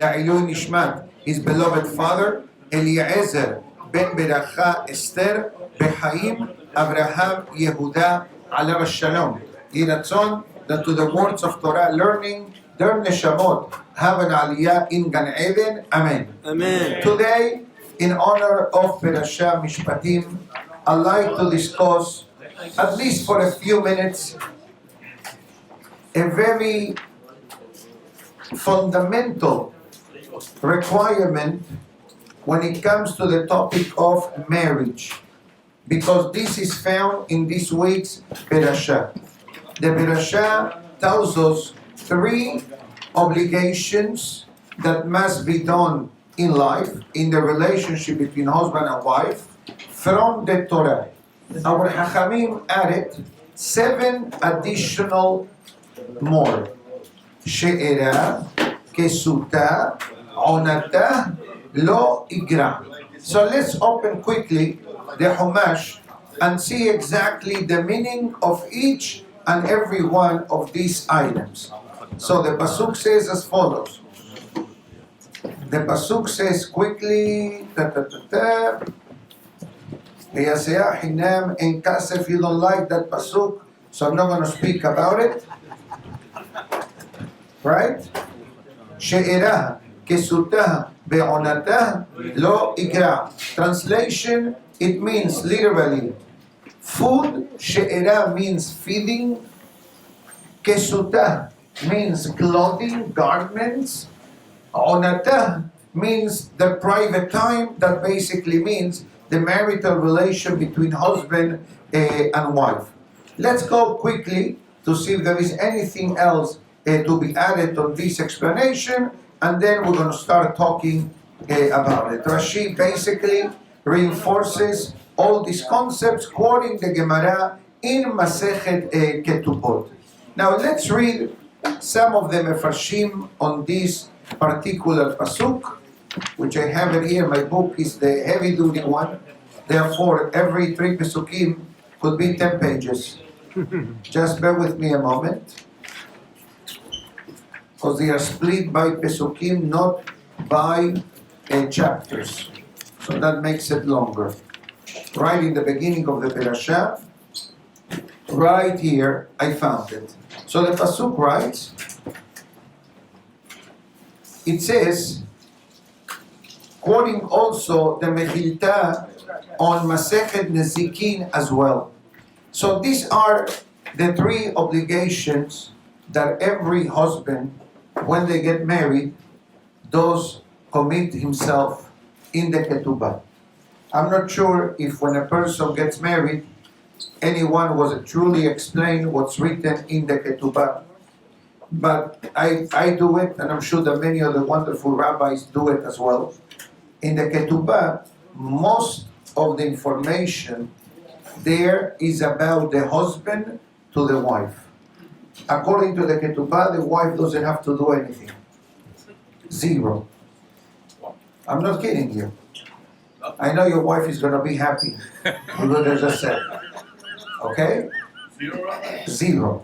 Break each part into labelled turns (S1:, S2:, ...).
S1: לעילוי נשמת his beloved father, Eliezer ben Beracha Esther, בחיים Abraham Yehuda עליו השלום. יהי רצון that to the words of Torah learning, their neshamot have an aliyah in Gan Eden. Amen.
S2: Amen.
S1: Today, in honor of Perashah Mishpatim, I'd like to discuss, at least for a few minutes, a very fundamental requirement when it comes to the topic of marriage, because this is found in this week's Perashah. The Perashah tells us 3 obligations that must be done in life, in the relationship between husband and wife, from the Torah. Our Hachamim added 7 additional more. She'era, Kesuta, Onata, Lo Igra. So let's open quickly the Humash and see exactly the meaning of each and every one of these items. So the Pasuk says as follows. The Pasuk says quickly, Hinam in Kasef, you don't like that Pasuk, so I'm not going to speak about it. Right? She'irah, Kesutah, Be'onatah, Lo Ikra. Translation, it means literally food. She'irah means feeding. Kesutah means clothing, garments. Onatah means the private time, that basically means the marital relation between husband and wife. Let's go quickly to see if there is anything else to be added on this explanation, and then we're going to start talking about it. Rashi basically reinforces all these concepts, quoting the Gemara in Masechet Ketubot. Now let's read some of the Mefarshim on this particular pasuk, which I have it here. My book is the heavy-duty one. Therefore, every 3 pesukim could be 10 pages. Just bear with me a moment, because they are split by pesukim, not by chapters. So that makes it longer. Right in the beginning of the Perashah, right here, I found it. So the pasuk writes, it says, quoting also the Mechilta on Masechet Nezikin as well. So these are the 3 obligations that every husband, when they get married, does commit himself in the Ketuba. I'm not sure if when a person gets married, anyone was truly explained what's written in the Ketuba. But I do it, and I'm sure that many of the wonderful rabbis do it as well. In the Ketuba, most of the information there is about the husband to the wife. According to the Ketuba, the wife doesn't have to do anything. 0. I'm not kidding you. I know your wife is going to be happy with what I just said. Okay? 0.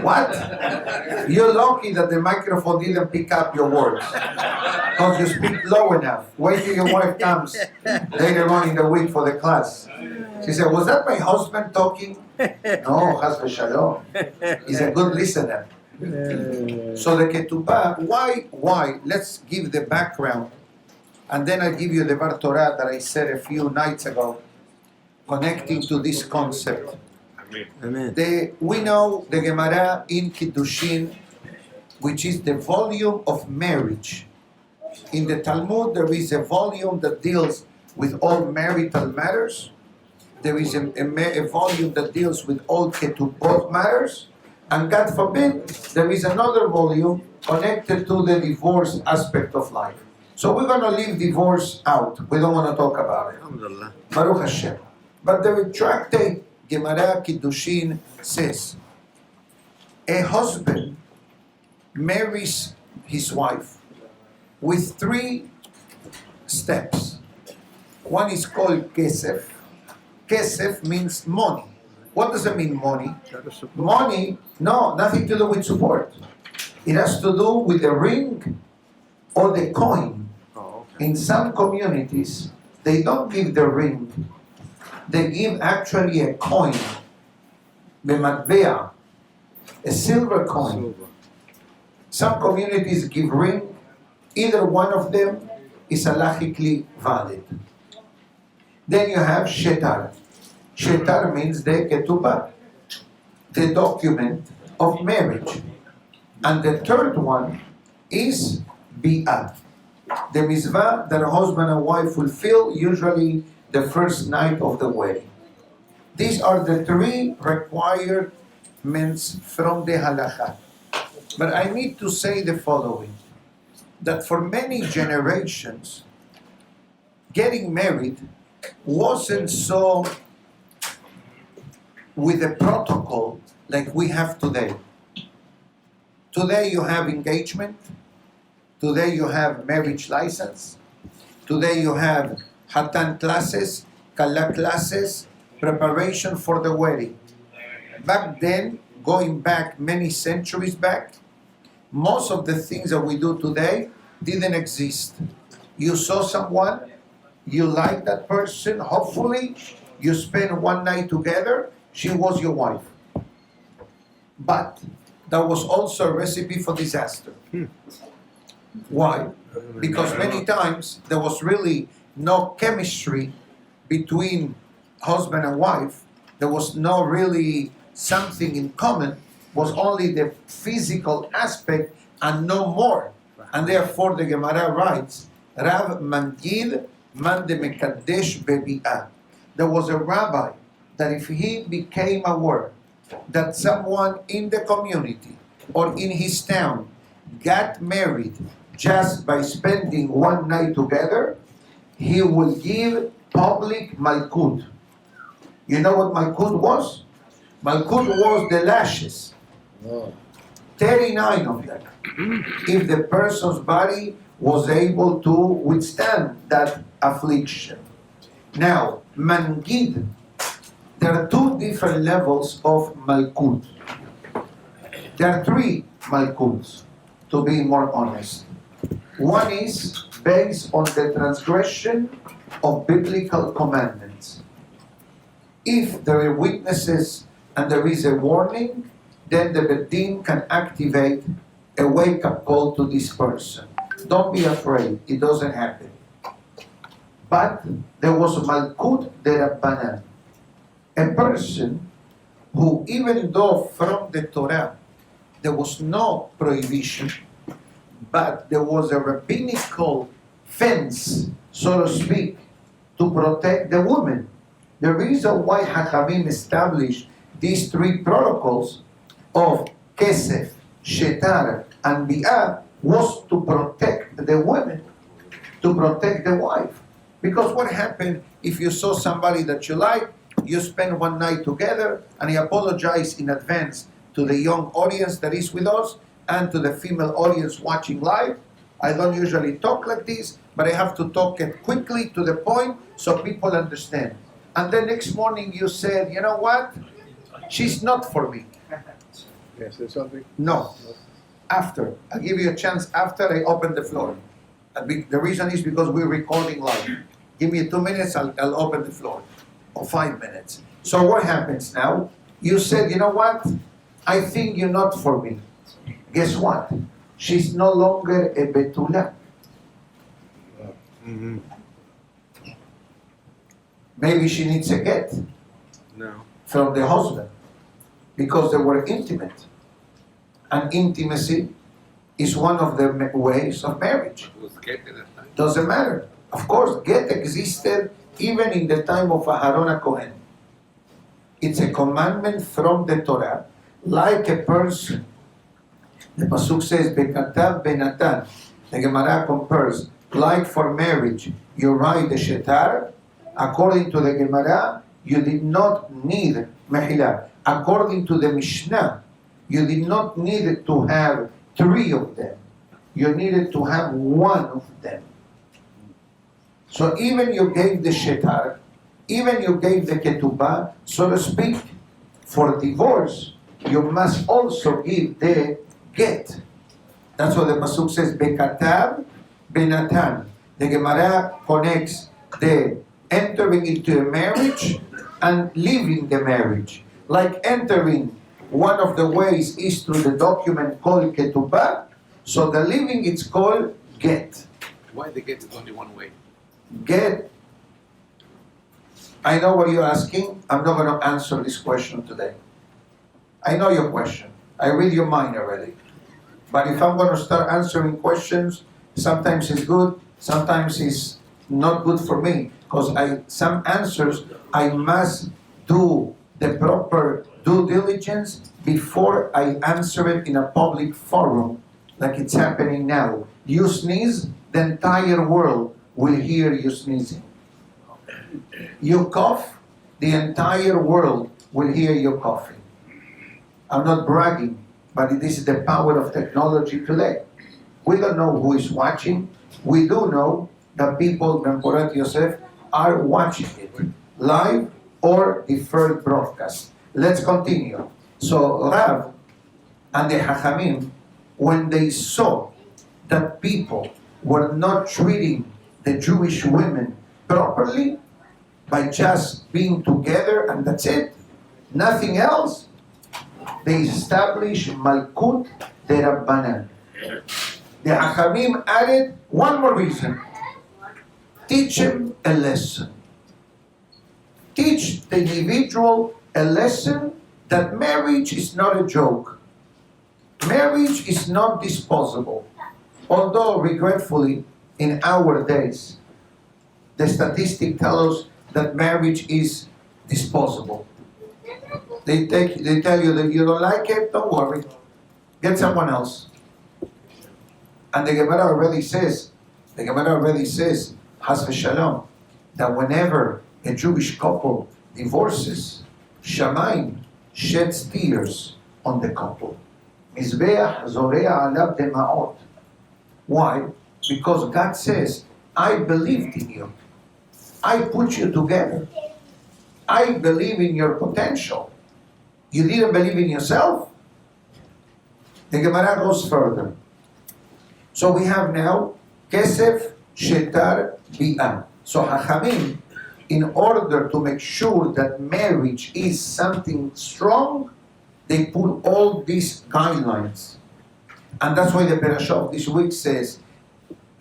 S1: What? You're lucky that the microphone didn't pick up your words, because you speak low enough. Wait till your wife comes later on in the week for the class. She said, was that my husband talking? No, Chas v'shalom. He's a good listener. So the Ketuba, why? Let's give the background, and then I'll give you the Bar Torah that I said a few nights ago, connecting to this concept.
S2: Amen.
S1: We know the Gemara in Kiddushin, which is the volume of marriage. In the Talmud, there is a volume that deals with all marital matters. There is a volume that deals with all ketubot matters. And God forbid, there is another volume connected to the divorce aspect of life. So we're going to leave divorce out. We don't want to talk about it.
S2: Alhamdulillah.
S1: Baruch Hashem. But the tractate Gemara Kiddushin says, a husband marries his wife with 3 steps. One is called kesef. Kesef means money. What does it mean, money? Money, no, nothing to do with support. It has to do with the ring or the coin.
S2: Oh, okay.
S1: In some communities, they don't give the ring. They give actually a coin, b'matbea, a silver coin.
S2: Silver.
S1: Some communities give ring. Either one of them is halachically valid. Then you have shetar. Shetar means the ketuba, the document of marriage. And the third one is bi'ah, the mitzvah that a husband and wife fulfill, usually the first night of the wedding. These are the three requirements from the halacha. But I need to say the following, that for many generations, getting married wasn't so with a protocol like we have today. Today you have engagement. Today you have marriage license. Today you have hatan classes, kala classes, preparation for the wedding. Back then, going back many centuries back, most of the things that we do today didn't exist. You saw someone, you like that person, hopefully you spend one night together, she was your wife. But that was also a recipe for disaster. Why? Because many times there was really no chemistry between husband and wife. There was no really something in common, was only the physical aspect and no more. And therefore the Gemara writes, Rav Mangid man de mekadesh bebi'ah. There was a rabbi that if he became aware that someone in the community or in his town got married just by spending one night together, he will give public malkut. You know what malkut was? Malkut was the lashes. 39 of them. If the person's body was able to withstand that affliction. Now, mangid, there are two different levels of malkut. There are three malkuts, to be more honest. One is based on the transgression of biblical commandments. If there are witnesses and there is a warning, then the Bedin can activate a wake-up call to this person. Don't be afraid, it doesn't happen. But there was Malkut de Rabbanan, a person who, even though from the Torah there was no prohibition, but there was a rabbinical fence, so to speak, to protect the woman. The reason why Hachamim established these three protocols of Kesef, Shetar, and Bi'ah was to protect the women, to protect the wife. Because what happened if you saw somebody that you like, you spend one night together, and I apologize in advance to the young audience that is with us and to the female audience watching live. I don't usually talk like this, but I have to talk it quickly to the point so people understand. And the next morning you said, you know what? She's not for me.
S2: Yes, there's something?
S1: No. After. I'll give you a chance after I open the floor. The reason is because we're recording live. Give me 2 minutes, I'll open the floor. Or 5 minutes. So what happens now? You said, you know what? I think you're not for me. Guess what? She's no longer a betula.
S2: Mm-hmm.
S1: Maybe she needs a get
S2: No.
S1: from the husband because they were intimate. And intimacy is one of the ways of marriage. Doesn't matter. Of course, get existed even in the time of Aharon HaKohen. It's a commandment from the Torah, like a person. The Pasuk says, Bekatav benatan. The Gemara compares, like for marriage, you write the shetar. According to the Gemara, you did not need mehila. According to the Mishnah, you did not need to have 3 of them. You needed to have 1 of them. So even you gave the shetar, even you gave the ketuba, so to speak, for divorce, you must also give the get. That's what the Pasuk says, Bekatav Benatan. The Gemara connects the entering into a marriage and leaving the marriage. Like entering, one of the ways is through the document called Ketuba, so the leaving it's called get.
S2: Why the get is only one way?
S1: Get. I know what you're asking. I'm not going to answer this question today. I know your question. I read your mind already. But if I'm going to start answering questions, sometimes it's good, sometimes it's not good for me. Because some answers, I must do the proper due diligence before I answer it in a public forum, like it's happening now. You sneeze, the entire world will hear you sneezing. You cough, the entire world will hear you coughing. I'm not bragging, but this is the power of technology today. We don't know who is watching. We do know that people, Rabbi Yosef, are watching it, live or deferred broadcast. Let's continue. So Rav and the Hachamim, when they saw that people were not treating the Jewish women properly by just being together and that's it, nothing else, they established Malkut de Rabbanan. The Hachamim added one more reason. Teach him a lesson. Teach the individual a lesson that marriage is not a joke. Marriage is not disposable. Although, regretfully, in our days, the statistics tell us that marriage is disposable. They tell you that you don't like it, don't worry. Get someone else. And the Gemara already says, Has v'shalom, that whenever a Jewish couple divorces, Shamayim sheds tears on the couple. Mizbeach zorea alav dema'ot. Why? Because God says, I believed in you. I put you together. I believe in your potential. You didn't believe in yourself? The Gemara goes further. So we have now Kesef Shetar Bi'ah. So Hachamim, in order to make sure that marriage is something strong, they put all these guidelines. And that's why the parasha of this week says,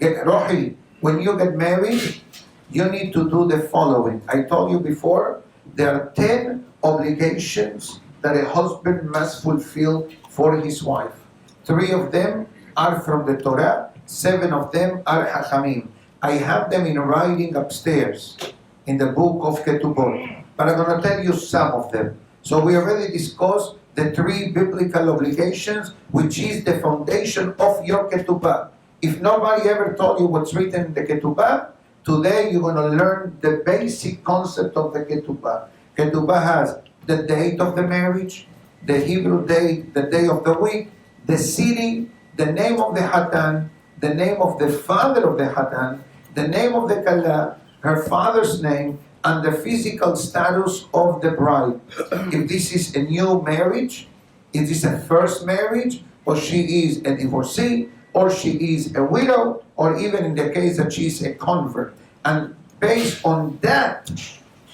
S1: Rohi, when you get married, you need to do the following. I told you before, there are 10 obligations that a husband must fulfill for his wife. 3 of them are from the Torah, 7 of them are Hachamim. I have them in writing upstairs in the book of Ketuba, but I'm going to tell you some of them. So we already discussed the 3 biblical obligations, which is the foundation of your Ketuba. If nobody ever told you what's written in the Ketuba, today you're going to learn the basic concept of the Ketuba. Ketuba has the date of the marriage, the Hebrew date, the day of the week, the city, the name of the Hatan, the name of the father of the Hatan, the name of the Kala, her father's name, and the physical status of the bride. If this is a new marriage, if this is a first marriage, or she is a divorcee, or she is a widow, or even in the case that she is a convert. And based on that,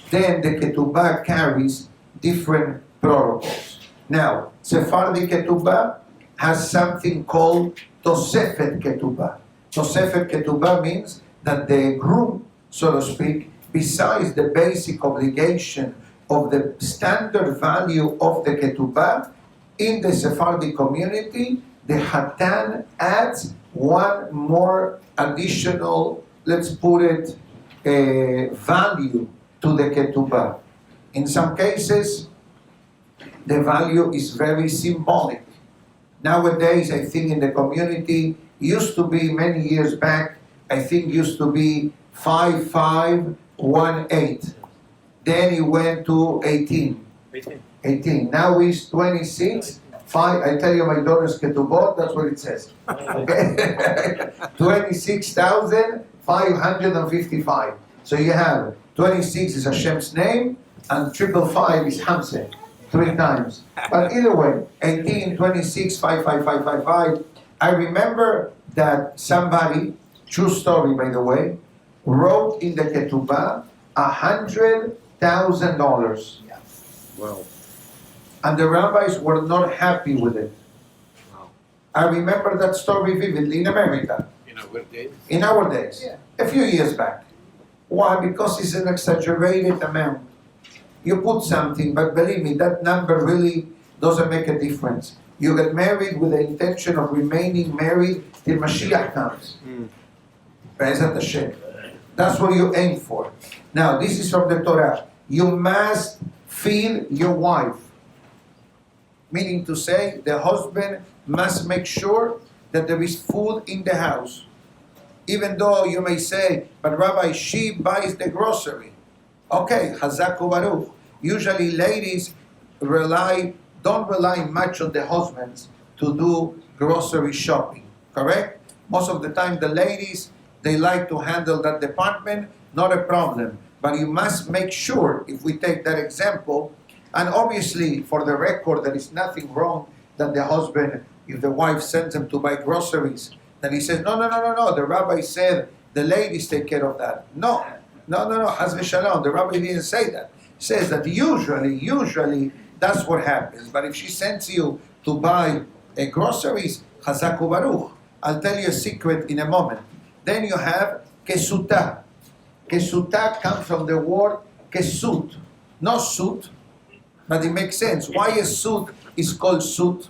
S1: then the Ketubah carries different protocols. Now, Sephardi Ketubah has something called Tosefet Ketubah. Tosefet Ketubah means that the groom, so to speak, besides the basic obligation of the standard value of the Ketubah, in the Sephardi community, the Hatan adds one more additional, let's put it, value to the Ketubah. In some cases, the value is very symbolic. Nowadays, I think in the community, used to be many years back, I think used to be 5518. Then it went to 18. 18. Now it's 26. I tell you my daughter's ketubot, that's what it says. Okay? 26,555. So you have 26 is Hashem's name, and 555 is Hamzeh, 3 times. But either way, 18, 26, 55555. I remember that somebody true story by the way, wrote in the Ketuba $100,000.
S2: Wow.
S1: And the rabbis were not happy with it.
S2: Wow.
S1: I remember that story vividly in America,
S2: In our days?
S1: in our days, a few years back. Why? Because it's an exaggerated amount. You put something, but believe me, that number really doesn't make a difference. You get married with the intention of remaining married till Mashiach comes. Be'ezat Hashem. That's what you aim for. Now, this is from the Torah. You must feed your wife. Meaning to say, the husband must make sure that there is food in the house. Even though you may say, but Rabbi, she buys the grocery. Okay, Hazaku Baruch. Usually ladies don't rely much on the husbands to do grocery shopping, correct? Most of the time the ladies, they like to handle that department, not a problem. But you must make sure, if we take that example, and obviously for the record, there is nothing wrong that the husband, if the wife sends him to buy groceries, then he says, no, the rabbi said the ladies take care of that. No, Haz v'shalom, the rabbi didn't say that. He says that usually that's what happens. But if she sends you to buy groceries, Chazaku Baruch. I'll tell you a secret in a moment. Then you have kesuta. Kesuta comes from the word kesut, not suit, but it makes sense. Why a suit is called suit?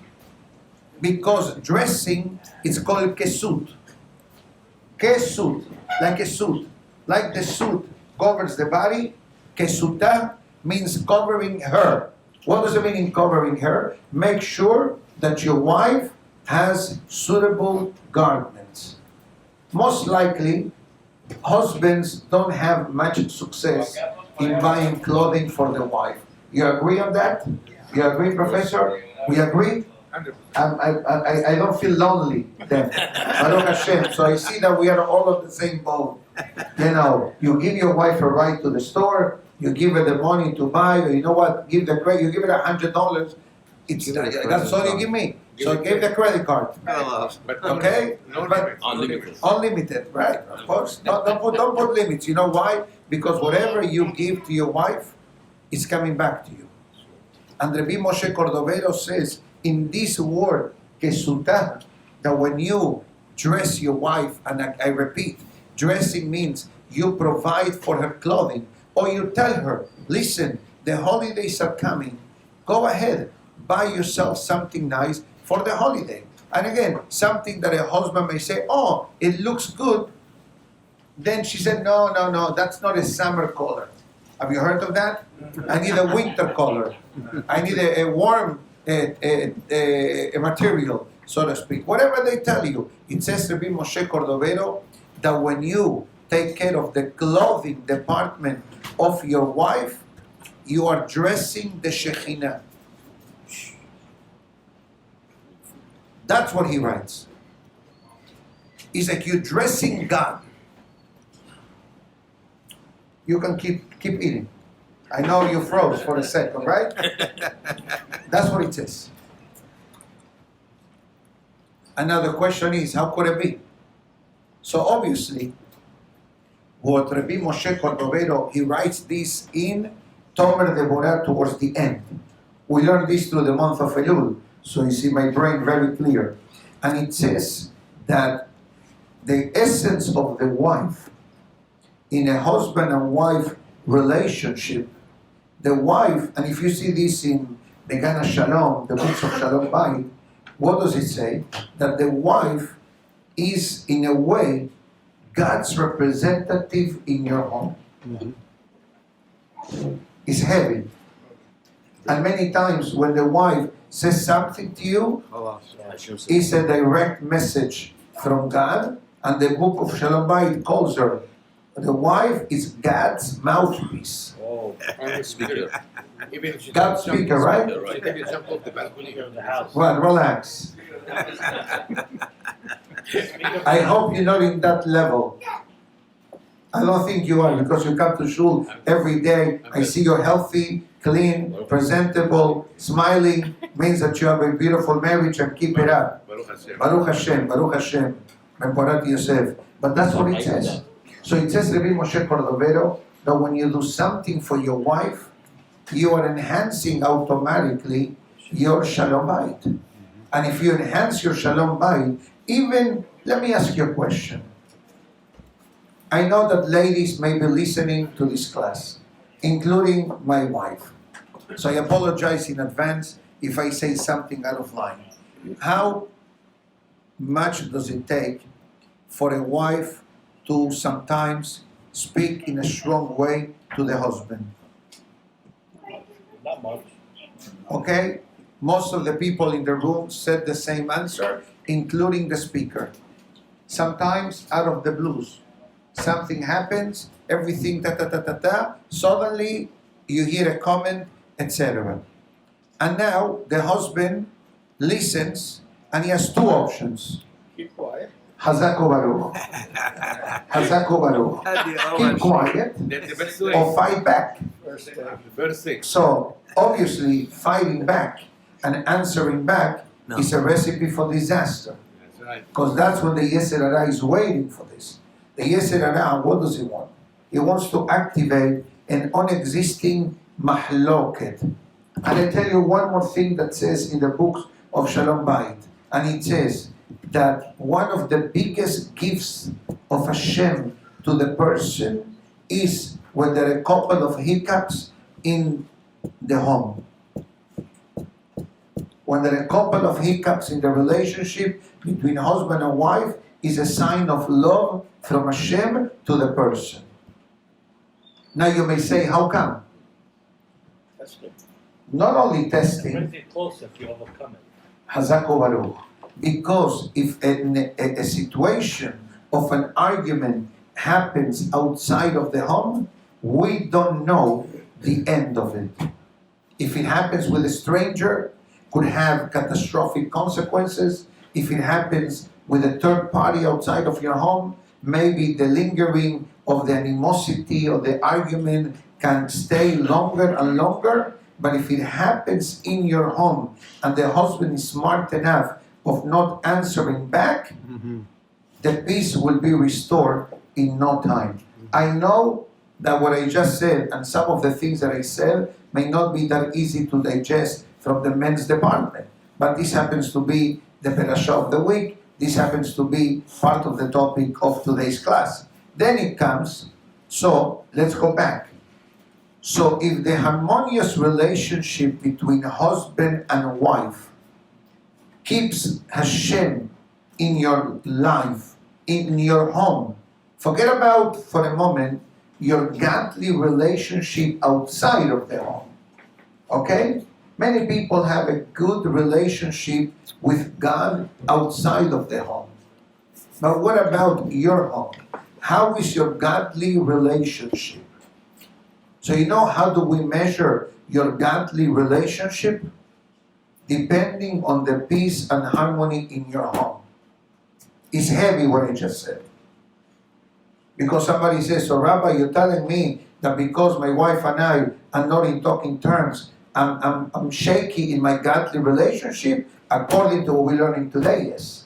S1: Because dressing is called kesut. Kesut, like a suit. Like the suit covers the body, kesuta means covering her. What does it mean in covering her? Make sure that your wife has suitable garments. Most likely, husbands don't have much success in buying clothing for the wife. You agree on that? You agree, Professor? We agree?
S2: 100%.
S1: I don't feel lonely then. Baruch Hashem. So I see that we are all on the same boat. You know, you give your wife a ride to the store, you give her the money to buy, or you know what, give the credit, you give her $100, that's all you give me. So give the credit card.
S2: But
S1: Okay?
S2: No
S1: But-
S2: limit.
S3: Unlimited.
S1: Unlimited, right? Of course. Don't put limits. You know why? Because whatever you give to your wife is coming back to you. And Rabbi Moshe Cordovero says, in this word, kesuta, that when you dress your wife, and I repeat, dressing means you provide for her clothing, or you tell her, listen, the holidays are coming, go ahead, buy yourself something nice for the holiday. And again, something that a husband may say, oh, it looks good. Then she said, no, that's not a summer color. Have you heard of that? I need a winter color. I need a warm a material, so to speak. Whatever they tell you. It says Rabbi Moshe Cordovero that when you take care of the clothing department of your wife, you are dressing the Shekhinah. That's what he writes. He's like, you're dressing God. You can keep eating. I know you froze for a second, right? That's what it says. Another question is, how could it be? So obviously, what Rabbi Moshe Cordovero, he writes this in Tomer Devora towards the end. We learned this through the month of Elul, so you see my brain very clear. And it says that the essence of the wife in a husband and wife relationship, the wife, and if you see this in the Gana Shalom, the books of Shalom Bayit, what does it say? That the wife is, in a way, God's representative in your home. It's heavy. And many times when the wife says something to you, it's a direct message from God, and the book of Shalom Bayit calls her, the wife is God's mouthpiece.
S3: Speaker.
S2: Even if she
S1: God
S2: doesn't
S1: speaker,
S2: jump-
S1: right?
S2: She can jump off the balcony.
S1: Well, relax. I hope you're not in that level. I don't think you are, because you come to shul every day. I see you're healthy, clean, presentable, smiling. Means that you have a beautiful marriage, and keep it up.
S2: Baruch Hashem.
S1: Baruch Hashem, Baruch Hashem. Rabbi Yosef. But that's what it says. So it says, Rabbi Moshe Cordovero, that when you do something for your wife, you are enhancing automatically your Shalom Bayit. And if you enhance your Shalom Bayit, even, let me ask you a question. I know that ladies may be listening to this class, including my wife. So I apologize in advance if I say something out of line. How much does it take for a wife to sometimes speak in a strong way to the husband?
S3: Not much.
S1: Okay? Most of the people in the room said the same answer, including the speaker. Sometimes out of the blues, something happens, everything suddenly you hear a comment, etc. And now the husband listens and he has two options.
S3: Keep quiet.
S1: Hazako Baruch. Hazako Baruch. Keep quiet
S2: The best way.
S1: or fight back.
S2: The first thing.
S1: So obviously fighting back and answering back is a recipe for disaster.
S2: That's right.
S1: Because that's what the Yetzer Hara is waiting for this. The Yetzer Hara, what does he want? He wants to activate an unexisting mahloket. And I tell you one more thing that says in the books of Shalom Bayit. And it says that one of the biggest gifts of Hashem to the person is when there are a couple of hiccups in the home. When there are a couple of hiccups in the relationship between husband and wife is a sign of love from Hashem to the person. Now you may say, how come?
S3: That's good.
S1: Not only testing,
S3: Brings it closer if you overcome it.
S1: Hazako Baruch. Because if a situation of an argument happens outside of the home, we don't know the end of it. If it happens with a stranger, could have catastrophic consequences. If it happens with a third party outside of your home, maybe the lingering of the animosity or the argument can stay longer and longer. But if it happens in your home and the husband is smart enough of not answering back, the peace will be restored in no time. I know that what I just said and some of the things that I said may not be that easy to digest from the men's department, but this happens to be the parasha of the week. This happens to be part of the topic of today's class. Then it comes, so let's go back. So if the harmonious relationship between husband and wife keeps Hashem in your life, in your home, forget about for a moment your godly relationship outside of the home. Okay? Many people have a good relationship with God outside of the home. But what about your home? How is your godly relationship? So you know how do we measure your godly relationship? Depending on the peace and harmony in your home. It's heavy what I just said. Because somebody says, so Rabbi, you're telling me that because my wife and I are not in talking terms, I'm shaky in my godly relationship, according to what we're learning today, yes.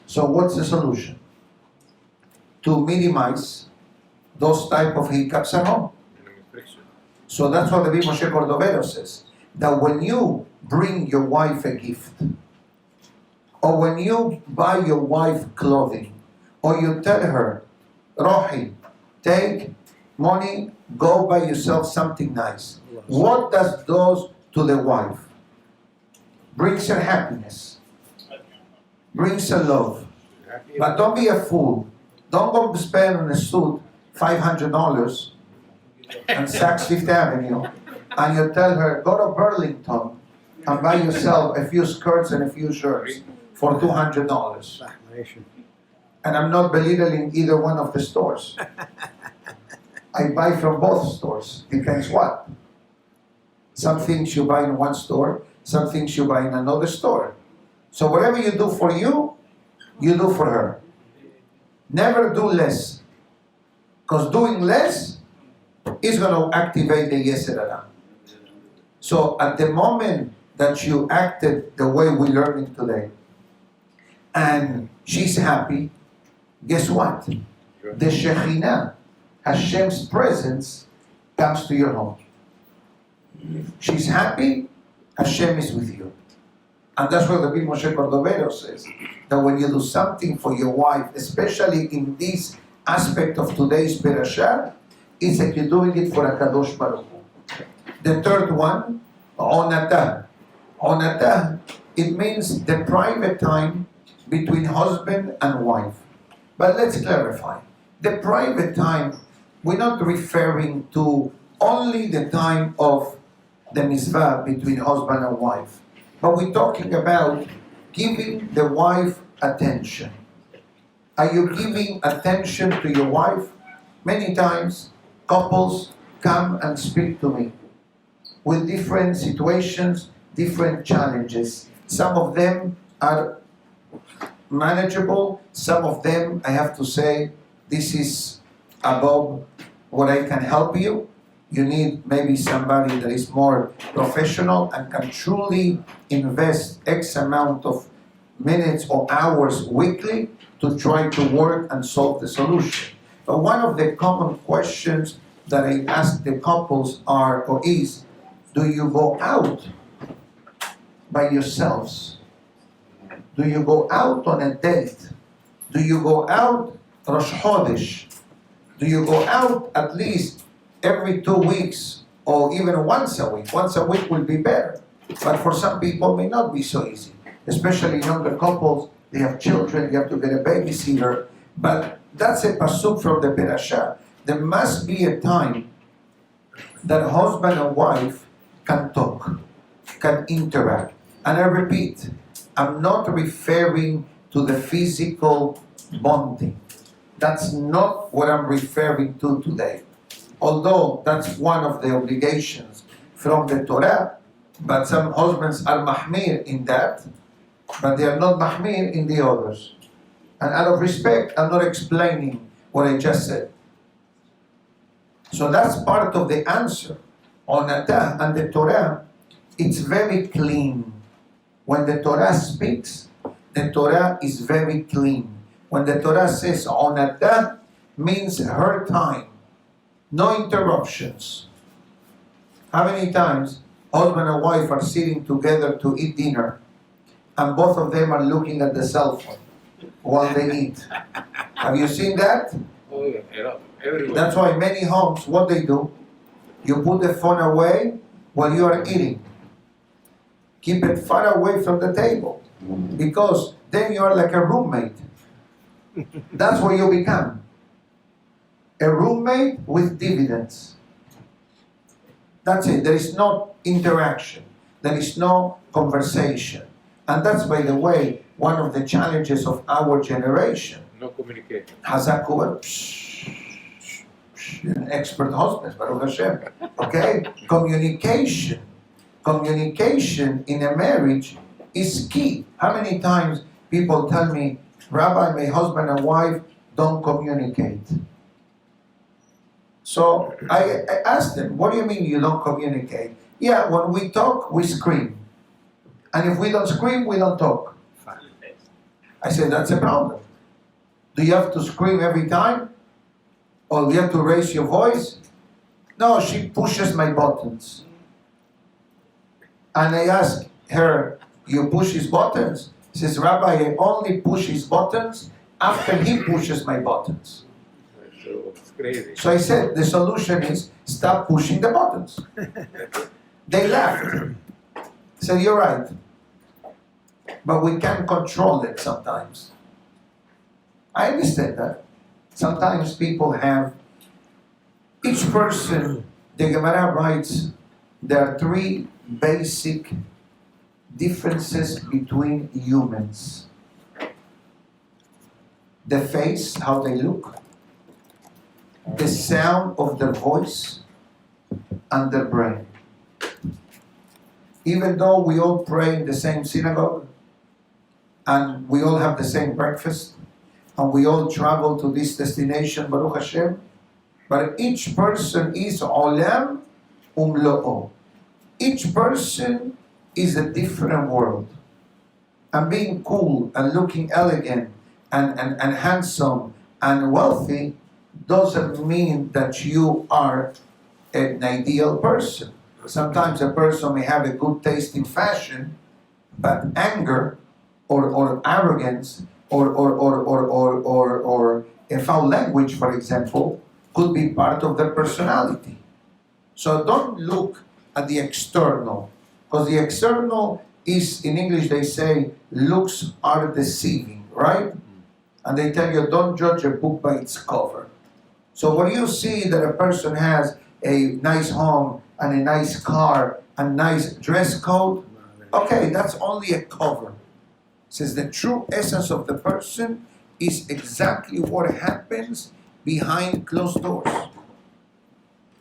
S1: So what's the solution? To minimize those type of hiccups at home. So that's what Rabbi Moshe Cordovero says, that when you bring your wife a gift, or when you buy your wife clothing, or you tell her, Rohi, take money, go buy yourself something nice. What does those to the wife? Brings her happiness. Brings her love. But don't be a fool. Don't go spend on a suit $500 on Saks Fifth Avenue, and you tell her, go to Burlington and buy yourself a few skirts and a few shirts for $200. And I'm not belittling either one of the stores. I buy from both stores. Depends what. Some things you buy in one store, some things you buy in another store. So whatever you do for you, you do for her. Never do less. Because doing less is going to activate the Yetzer Hara. So at the moment that you acted the way we're learning today, and she's happy, guess what? The Shekhinah, Hashem's presence, comes to your home. She's happy, Hashem is with you. And that's what Rabbi Moshe Cordovero says, that when you do something for your wife, especially in this aspect of today's parasha, it's like you're doing it for a Kadosh Baruch Hu. The third one, onata. Onata, it means the private time between husband and wife. But let's clarify. The private time, we're not referring to only the time of the mitzvah between husband and wife. But we're talking about giving the wife attention. Are you giving attention to your wife? Many times, couples come and speak to me with different situations, different challenges. Some of them are manageable. Some of them, I have to say, this is above what I can help you. You need maybe somebody that is more professional and can truly invest X amount of minutes or hours weekly to try to work and solve the solution. But one of the common questions that I ask the couples is, do you go out by yourselves? Do you go out on a date? Do you go out Rosh Chodesh? Do you go out at least every 2 weeks or even once a week? Once a week will be better. But for some people it may not be so easy. Especially younger couples, they have children, you have to get a babysitter. But that's a pasuk from the parasha. There must be a time that husband and wife can talk, can interact. And I repeat, I'm not referring to the physical bonding. That's not what I'm referring to today. Although that's one of the obligations from the Torah, but some husbands are mahmir in that, but they are not mahmir in the others. And out of respect, I'm not explaining what I just said. So that's part of the answer. On Atah and the Torah, it's very clean. When the Torah speaks, the Torah is very clean. When the Torah says Onatah, means her time. No interruptions. How many times husband and wife are sitting together to eat dinner and both of them are looking at the cell phone while they eat? Have you seen that?
S2: Oh, yeah, everywhere.
S1: That's why many homes, what they do, you put the phone away while you are eating. Keep it far away from the table, because then you are like a roommate. That's what you become. A roommate with dividends. That's it. There is no interaction. There is no conversation. And that's, by the way, one of the challenges of our generation.
S2: No communication.
S1: Hazakuah, an expert husband, Baruch Hashem. Okay? Communication. Communication in a marriage is key. How many times people tell me, Rabbi, my husband and wife don't communicate. So I asked them, what do you mean you don't communicate? Yeah, when we talk, we scream. And if we don't scream, we don't talk. I said, that's a problem. Do you have to scream every time? Or do you have to raise your voice? No, she pushes my buttons. And I ask her, you push his buttons? She says, Rabbi, I only push his buttons after he pushes my buttons.
S2: So it's crazy.
S1: So I said, the solution is stop pushing the buttons. They laughed. I said, you're right. But we can't control it sometimes. I understand that. Sometimes people have, each person, the Gemara writes, there are 3 basic differences between humans. The face, how they look, the sound of their voice, and their brain. Even though we all pray in the same synagogue, and we all have the same breakfast, and we all travel to this destination, Baruch Hashem, but each person is olam umlo'o. Each person is a different world. and being cool and looking elegant and handsome and wealthy doesn't mean that you are an ideal person. Sometimes a person may have a good taste in fashion, but anger or arrogance or a foul language, for example, could be part of their personality. So don't look at the external, because the external is, in English they say, looks are deceiving, right? And they tell you, don't judge a book by its cover. So when you see that a person has a nice home and a nice car and nice dress code, okay, that's only a cover. It says the true essence of the person is exactly what happens behind closed doors.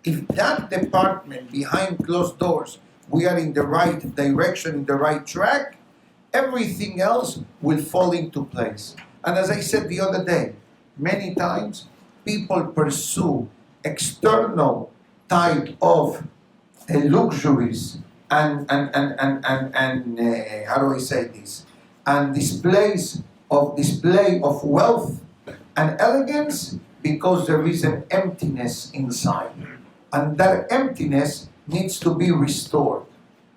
S1: If that department behind closed doors, we are in the right direction, in the right track, everything else will fall into place. And as I said the other day, many times people pursue external type of luxuries and how do I say this? And display of wealth and elegance because there is an emptiness inside. And that emptiness needs to be restored.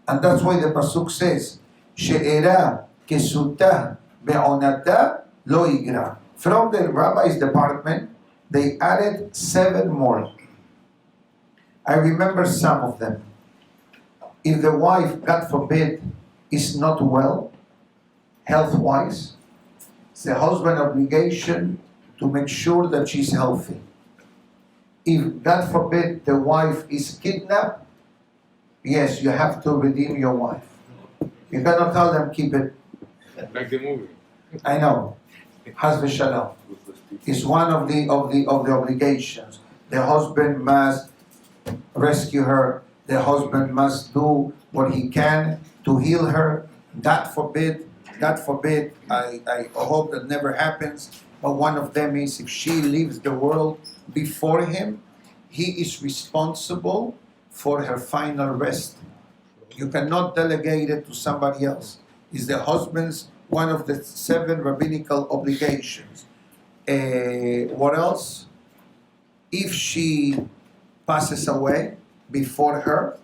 S1: And that's why the Pasuk says, She'era kesutah be'onata lo igra. From the rabbi's department, they added 7 more. I remember some of them. If the wife, God forbid, is not well, health-wise, it's the husband's obligation to make sure that she's healthy. If, God forbid, the wife is kidnapped, yes, you have to redeem your wife. You cannot tell them, keep it.
S2: Like the movie.
S1: I know. Haz v'shalom. It's one of the obligations. The husband must rescue her. The husband must do what he can to heal her. God forbid, I hope that never happens, but one of them is if she leaves the world before him, he is responsible for her final rest. You cannot delegate it to somebody else. It's the husband's one of the 7 rabbinical obligations. What else? If she passes away before her,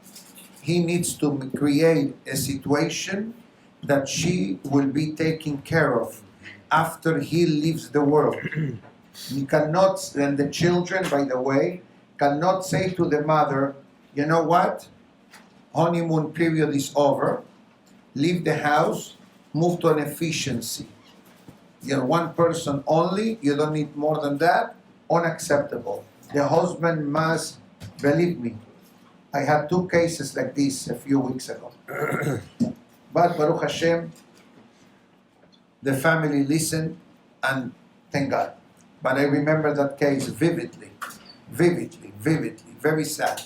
S1: he needs to create a situation that she will be taken care of after he leaves the world. You cannot, and the children, by the way, cannot say to the mother, you know what? Honeymoon period is over. Leave the house, move to an efficiency. You're one person only, you don't need more than that. Unacceptable. The husband must, believe me, I had 2 cases like this a few weeks ago. But Baruch Hashem, the family listened and thank God. But I remember that case vividly, very sad.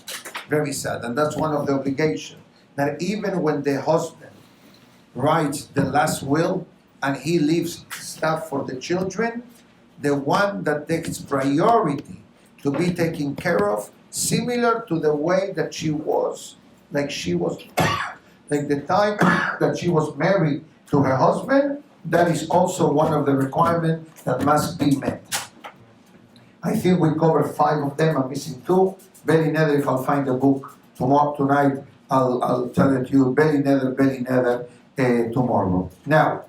S1: And that's one of the obligations. That even when the husband writes the last will and he leaves stuff for the children, the one that takes priority to be taken care of, similar to the way that she was, like the time that she was married to her husband, that is also one of the requirements that must be met. I think we covered 5 of them. I'm missing 2. Very nether, if I'll find the book tonight, I'll tell it to you. Very nether, tomorrow. Now,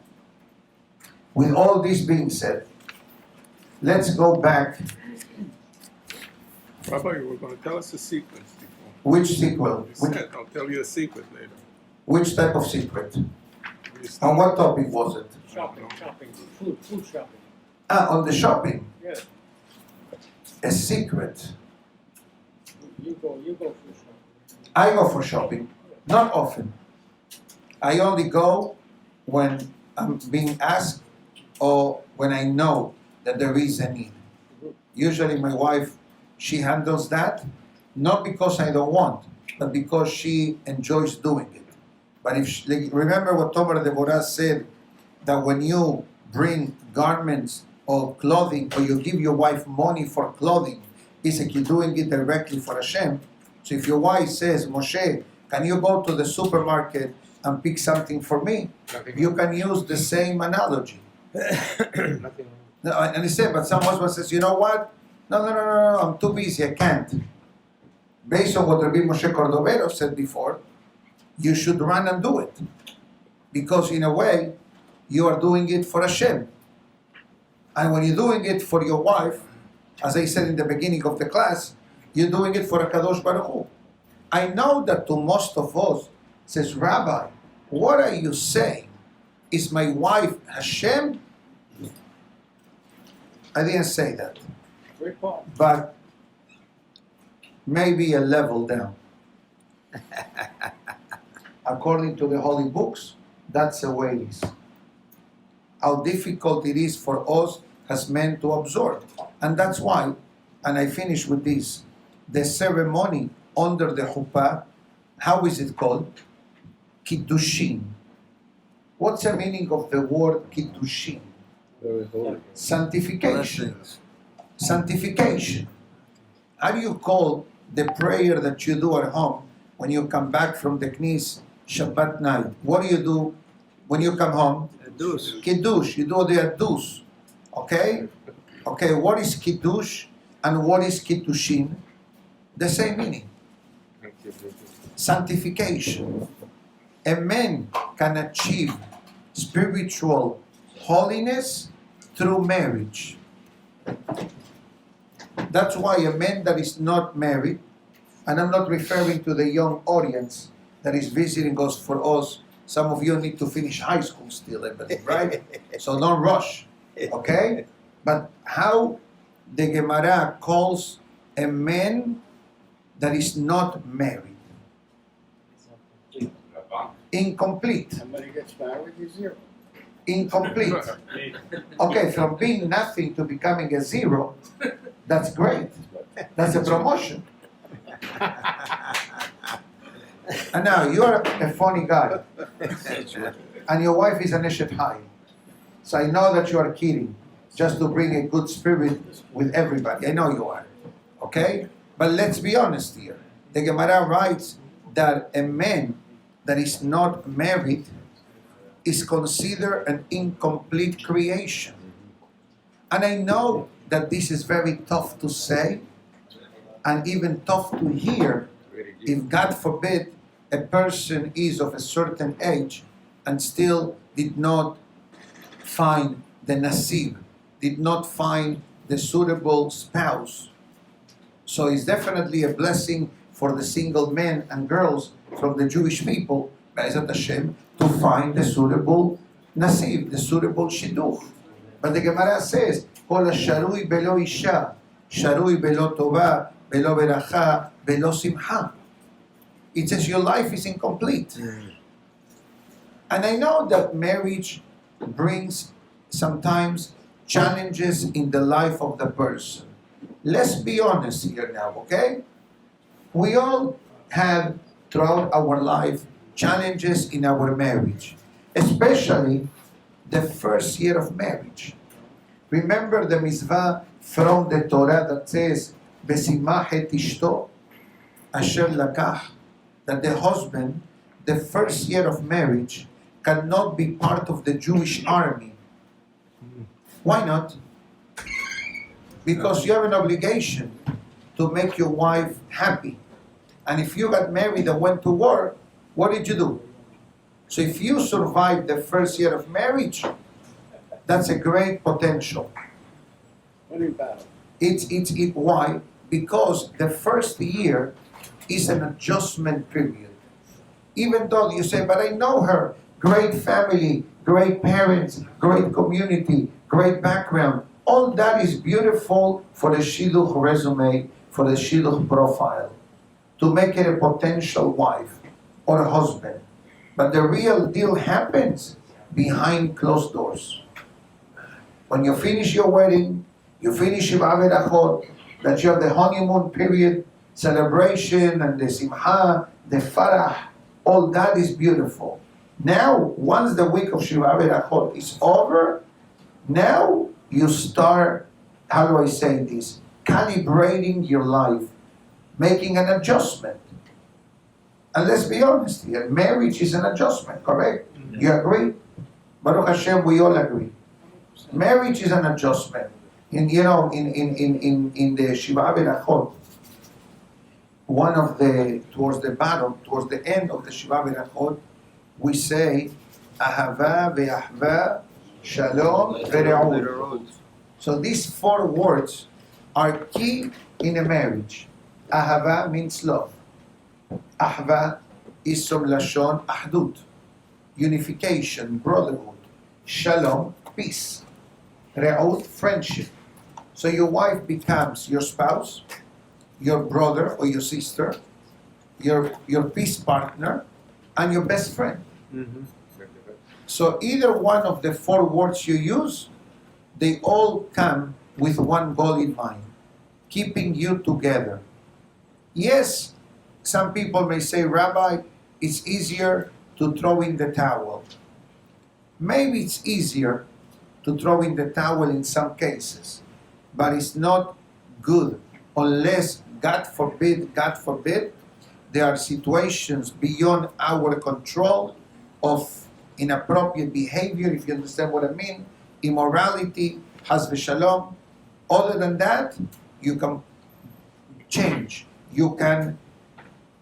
S1: with all this being said, let's go back.
S4: Rabbi, you were going to tell us the sequence before.
S1: Which sequel?
S4: You said, I'll tell you a secret later.
S1: Which type of secret?
S4: You
S1: On what topic was it?
S3: Shopping, food shopping.
S1: On the shopping.
S3: Yeah,
S1: A secret.
S3: you go for shopping.
S1: I go for shopping, not often. I only go when I'm being asked or when I know that there is a need. Usually my wife, she handles that, not because I don't want, but because she enjoys doing it. But if she, like, remember what Tomer Devora said, that when you bring garments or clothing, or you give your wife money for clothing, it's like you're doing it directly for Hashem. So if your wife says, Moshe, can you go to the supermarket and pick something for me,
S2: Nothing.
S1: you can use the same analogy.
S2: Nothing.
S1: No, and he said, but some husband says, you know what? No, I'm too busy, I can't. Based on what Rabbi Moshe Cordovero said before, you should run and do it. Because in a way, you are doing it for Hashem. And when you're doing it for your wife, as I said in the beginning of the class, you're doing it for HaKadosh Baruch Hu. I know that to most of us, says, Rabbi, what are you saying? Is my wife Hashem? I didn't say that.
S3: Great call.
S1: But maybe a level down. According to the holy books, that's the way it is. How difficult it is for us as men to absorb. And that's why, and I finish with this, the ceremony under the chuppah, how is it called? Kiddushin. What's the meaning of the word Kiddushin?
S2: Very holy.
S1: Sanctification. Sanctification. How do you call the prayer that you do at home when you come back from the knees Shabbat night? What do you do when you come home? Kiddush. You do the Addus. Okay? Okay, what is Kiddush and what is Kiddushin? The same meaning.
S2: Thank you.
S1: Sanctification. A man can achieve spiritual holiness through marriage. That's why a man that is not married, and I'm not referring to the young audience that is visiting us for us, some of you need to finish high school still, I believe, right? So don't rush, okay? But how the Gemara calls a man that is not married? Incomplete.
S3: Somebody gets married, he's zero.
S1: Incomplete. Okay, from being nothing to becoming a zero, that's great. That's a promotion. And now you're a funny guy, and your wife is an Eshet High. So I know that you are kidding, just to bring a good spirit with everybody. I know you are. Okay? But let's be honest here. The Gemara writes that a man that is not married is considered an incomplete creation. And I know that this is very tough to say and even tough to hear
S2: Very deep.
S1: if, God forbid, a person is of a certain age and still did not find the nasib, did not find the suitable spouse. So it's definitely a blessing for the single men and girls from the Jewish people, Be'ezat Hashem, to find the suitable nasib, the suitable shidduch. But the Gemara says, Kol sharui belo isha, sharui belo tova, belo beracha, belo simcha. It says your life is incomplete. And I know that marriage brings sometimes challenges in the life of the person. Let's be honest here now, okay? We all have throughout our life challenges in our marriage, especially the first year of marriage. Remember the mitzvah from the Torah that says, "Besimach et ishto asher lakach," that the husband, the first year of marriage, cannot be part of the Jewish army. Why not? Because you have an obligation to make your wife happy. And if you got married and went to war, what did you do? So if you survive the first year of marriage, that's a great potential.
S3: Winning battle.
S1: Why? Because the first year is an adjustment period. Even though you say, but I know her, great family, great parents, great community, great background, all that is beautiful for the shidduch resume, for the shidduch profile, to make it a potential wife or a husband. But the real deal happens behind closed doors. When you finish your wedding, you finish Shiva Berachot, that you have the honeymoon period, celebration, and the simcha, the farah, all that is beautiful. Now, once the week of Shiva Berachot is over, now you start, how do I say this, calibrating your life, making an adjustment. And let's be honest here, marriage is an adjustment, correct? You agree? Baruch Hashem, we all agree. Marriage is an adjustment. In the Shiva Berachot, one of the towards the end of the Shiva Berachot, we say Ahava ve'ahva shalom ve're'ud. So these 4 words are key in a marriage. Ahava means love. Ahva is from Lashon Ahdut, unification, brotherhood. Shalom, peace. Re'ud, friendship. So your wife becomes your spouse, your brother or your sister, your peace partner, and your best friend. So either one of the 4 words you use, they all come with one goal in mind, keeping you together. Yes, some people may say, Rabbi, it's easier to throw in the towel. Maybe it's easier to throw in the towel in some cases, but it's not good unless, God forbid, there are situations beyond our control of inappropriate behavior, if you understand what I mean, immorality, has v'shalom. Other than that, you can change, you can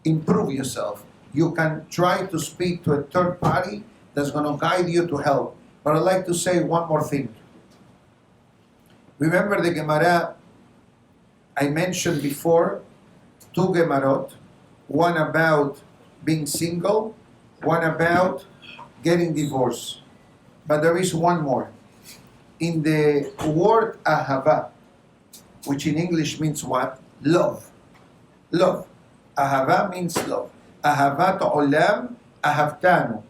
S1: improve yourself, you can try to speak to a third party that's going to guide you to help. But I'd like to say one more thing. Remember the Gemara I mentioned before, 2 Gemarot, one about being single, one about getting divorced. But there is one more. In the word ahava, which in English means what? Love. Love. Ahava means love. Ahavat olam ahavtanu.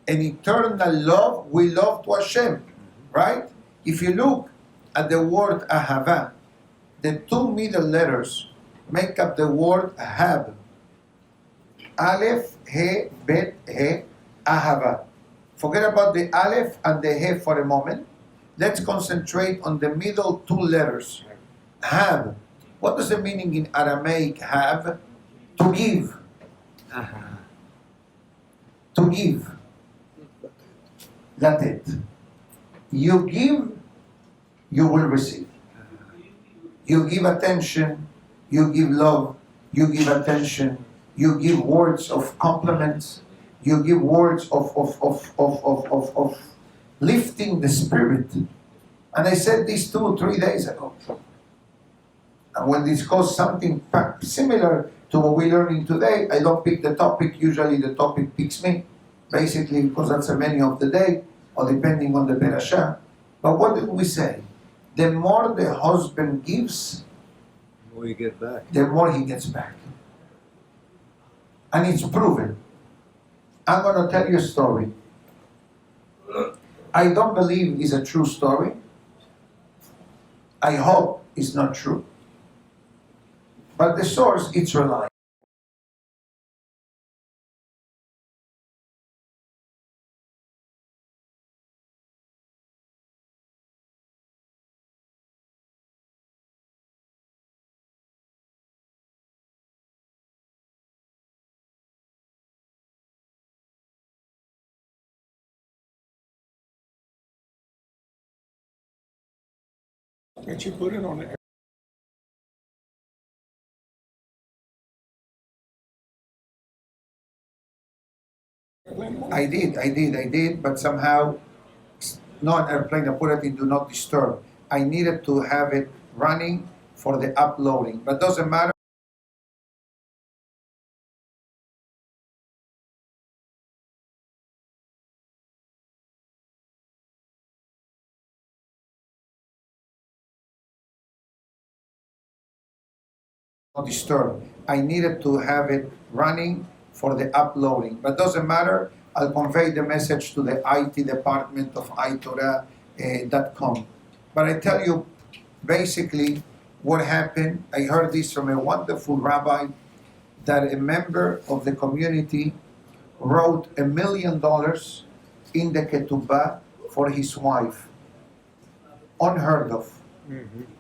S1: An eternal love we love to Hashem. Right? If you look at the word ahava, the 2 middle letters make up the word ahab. Aleph, he, bet, he, ahava. Forget about the aleph and the he for a moment. Let's concentrate on the middle 2 letters. Have. What does the meaning in Aramaic have? To give. To give. That's it. You give, you will receive. You give attention, you give love, you give attention, you give words of compliments, you give words of lifting the spirit. And I said this 2 or 3 days ago. And when discuss something similar to what we're learning today, I don't pick the topic. Usually the topic picks me, basically because that's the menu of the day, or depending on the parasha. But what did we say? The more the husband gives,
S2: The more you get back.
S1: the more he gets back. And it's proven. I'm going to tell you a story. I don't believe it's a true story. I hope it's not true. But the source, it's reliable.
S4: Can't you put it on the airplane?
S1: I did, but somehow, it's not an airplane. I put it in do not disturb. I needed to have it running for the uploading, but doesn't matter. Not disturb. I needed to have it running for the uploading, but doesn't matter. I'll convey the message to the IT department of iTorah.com. But I tell you, basically, what happened. I heard this from a wonderful rabbi that a member of the community wrote $1 million in the Ketuba for his wife. Unheard of.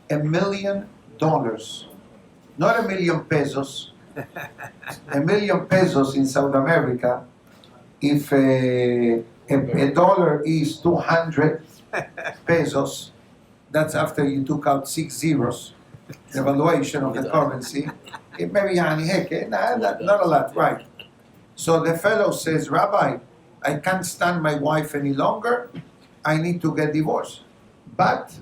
S1: $1 million. Not 1 million pesos, $1,000,000 in South America, if a dollar is 200 pesos, that's after you took out 6 zeros, the valuation of the currency. It may be not a lot, right? So the fellow says, Rabbi, I can't stand my wife any longer. I need to get divorced. But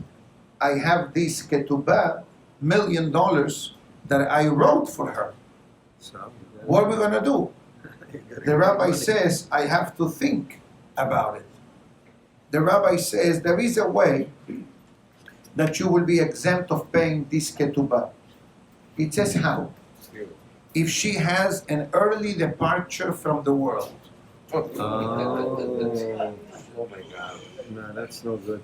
S1: I have this Ketuba, $1,000,000 that I wrote for her. What are we going to do? The rabbi says, I have to think about it. The rabbi says, there is a way that you will be exempt of paying this Ketuba. It says how? If she has an early departure from the world.
S2: Oh my God. No, that's no good.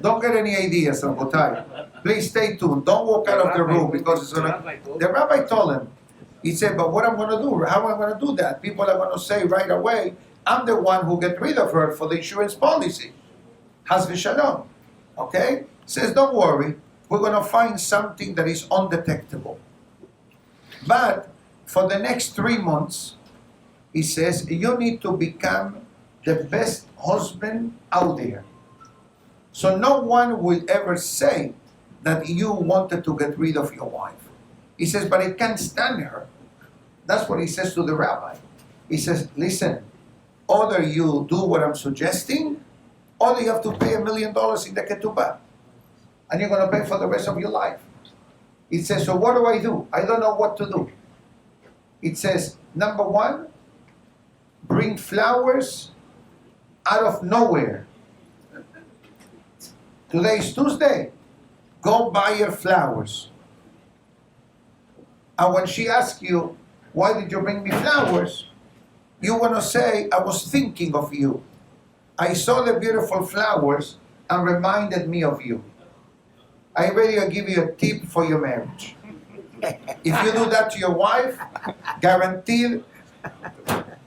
S1: Don't get any ideas, Rabotai. Please stay tuned. Don't walk out of the room because it's gonna. The rabbi told him. He said, but what I'm going to do? How am I going to do that? People are going to say right away, I'm the one who get rid of her for the insurance policy. Has v'shalom. Okay? Says, don't worry. We're going to find something that is undetectable. But for the next 3 months, he says, you need to become the best husband out there. So no one will ever say that you wanted to get rid of your wife. He says, but I can't stand her. That's what he says to the rabbi. He says, listen, either you do what I'm suggesting, or you have to pay $1,000,000 in the Ketuba. And you're going to pay for the rest of your life. It says, so what do? I don't know what to do. It says, number one, bring flowers out of nowhere. Today is Tuesday. Go buy your flowers. And when she asks you, why did you bring me flowers? You want to say, I was thinking of you. I saw the beautiful flowers and reminded me of you. I ready to give you a tip for your marriage. If you do that to your wife, guaranteed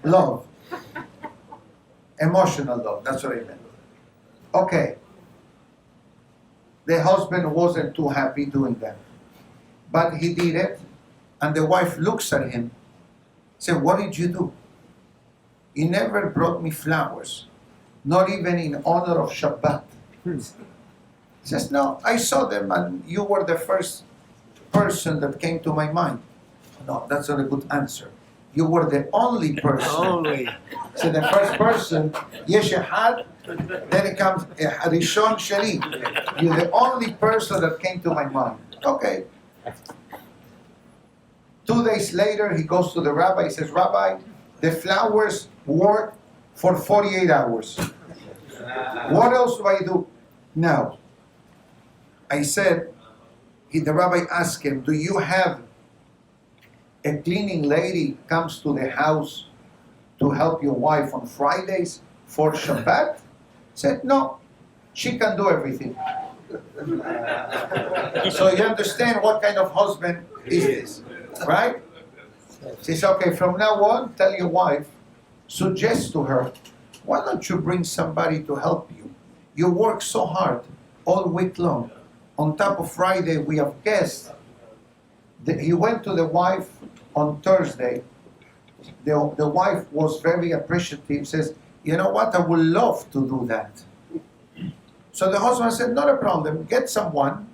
S1: love. Emotional love, that's what I meant. Okay. The husband wasn't too happy doing that. But he did it. And the wife looks at him, said, what did you do? You never brought me flowers, not even in honor of Shabbat. He says, no, I saw them and you were the first person that came to my mind. No, that's not a good answer. You were the only person. So the first person, Yesh Echad, then it comes Rishon Sheli. You're the only person that came to my mind. Okay. 2 days later, he goes to the rabbi. He says, Rabbi, the flowers work for 48 hours. What else do I do now? I said, the rabbi asked him, do you have a cleaning lady comes to the house to help your wife on Fridays for Shabbat? He said, no, she can do everything. So you understand what kind of husband is this? Right? She says, okay, from now on, tell your wife, suggest to her, why don't you bring somebody to help you? You work so hard all week long. On top of Friday, we have guests. He went to the wife on Thursday. The wife was very appreciative, says, you know what, I would love to do that. So the husband said, not a problem, get someone,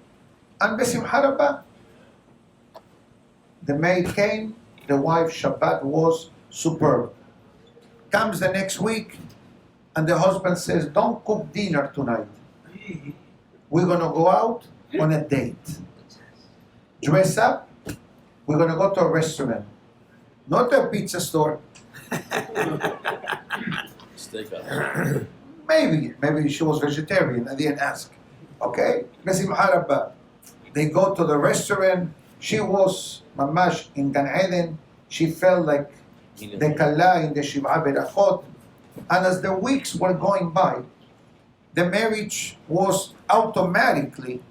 S1: and besimcha rabbah. The maid came, the wife Shabbat was superb. Comes the next week, and the husband says, don't cook dinner tonight. We're going to go out on a date. Dress up, we're going to go to a restaurant. Not a pizza store. Maybe she was vegetarian, I didn't ask. Okay? They go to the restaurant. She was mamash in Gan Eden. She felt like the Kala in the Shiv'a Berachot. And as the weeks were going by, the marriage was automatically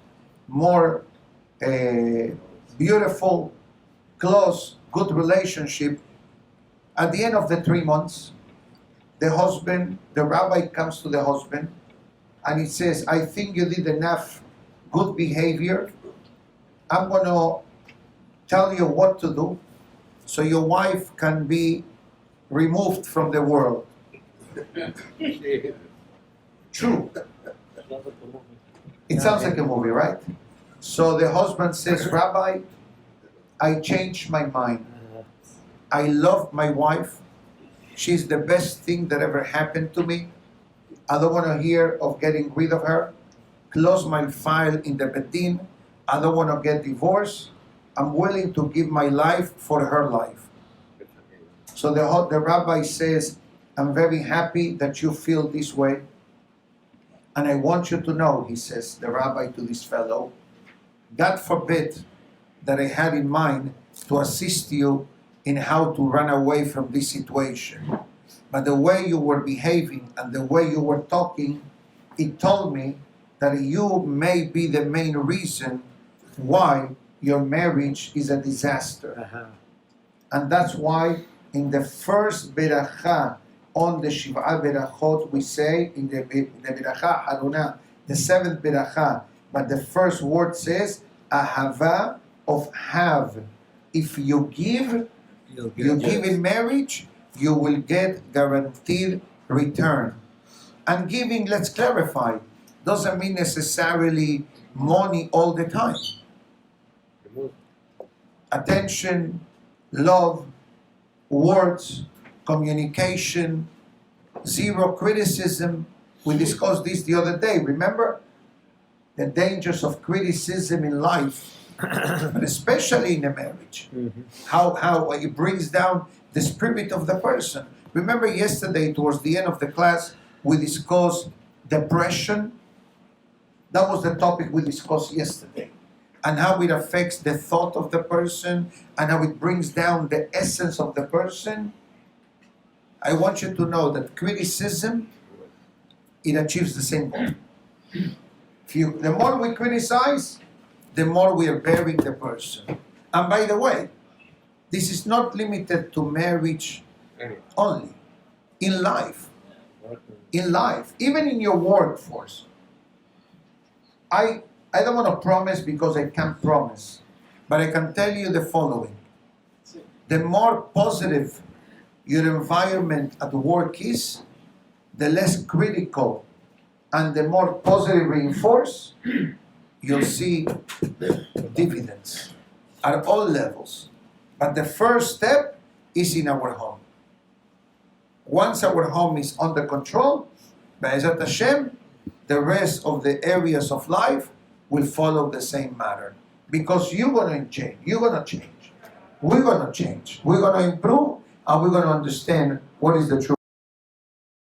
S1: more beautiful, close, good relationship. At the end of the 3 months, the rabbi comes to the husband and he says, I think you did enough good behavior. I'm going to tell you what to do. so your wife can be removed from the world. True. It sounds like a movie, right? So the husband says, Rabbi, I changed my mind. I love my wife. She's the best thing that ever happened to me. I don't want to hear of getting rid of her. Close my file in the Bedin. I don't want to get divorced. I'm willing to give my life for her life. So the rabbi says, I'm very happy that you feel this way. And I want you to know, he says, the rabbi to this fellow, God forbid that I had in mind to assist you in how to run away from this situation. But the way you were behaving and the way you were talking, it told me that you may be the main reason why your marriage is a disaster. And that's why in the first beracha on the Shiv'a berachot we say, in the beracha haruna, the seventh beracha, but the first word says, ahava of have. If you give, you give in marriage, you will get guaranteed return. And giving, let's clarify, doesn't mean necessarily money all the time. Attention, love, words, communication, zero criticism. We discussed this the other day, remember? The dangers of criticism in life, but especially in a marriage. How it brings down the spirit of the person. Remember yesterday, towards the end of the class, we discussed depression. That was the topic we discussed yesterday. And how it affects the thought of the person and how it brings down the essence of the person. I want you to know that criticism, it achieves the same goal. The more we criticize, the more we are burying the person. And by the way, this is not limited to marriage only. In life. In life. Even in your workforce. I don't want to promise because I can't promise. But I can tell you the following. The more positive your environment at work is, the less critical and the more positive reinforced, you'll see dividends at all levels. But the first step is in our home. Once our home is under control, Be'ezat Hashem, the rest of the areas of life will follow the same pattern. Because you're going to change. You're going to change. We're going to change. We're going to improve, and we're going to understand what is the truth.